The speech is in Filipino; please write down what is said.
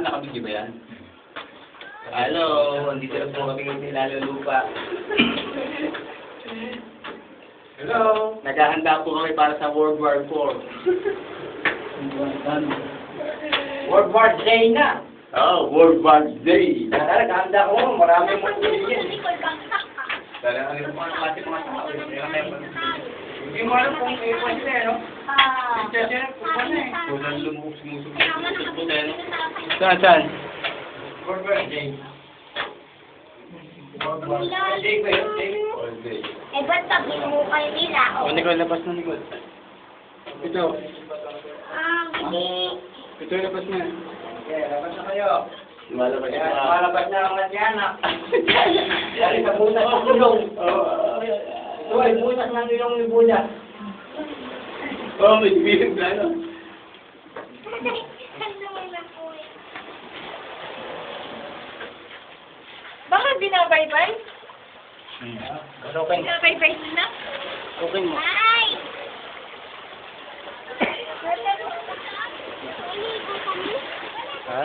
nakabigyo ba yan? Hello, andito na po kami ng Lalo Lupa. Hello. Naghahanda po kami para sa World War IV. World War Day na. Oh, World War Day. Naghahanda ko, marami mo yan. Talagang ano po ang klase mga tao. Hindi mo alam kung may pwede, no? Walang sumusok po tayo, no? Saan? World War Day. World War Day ba yun? World Day. Eh, ba't sabi mo kayo nila? O, Nicole, labas na, Nicole. Ito. Ito, labas na. Okay, labas na kayo. Lumalabas na. Lumalabas na ang matyanak. Dari sa butas ng ilong. Ito ay butas ng ilong ni Buddha. Oo, may bilang na, no? Bakit binabaybay? Okay. Binabaybay na? Okay mo. Ay! Ha?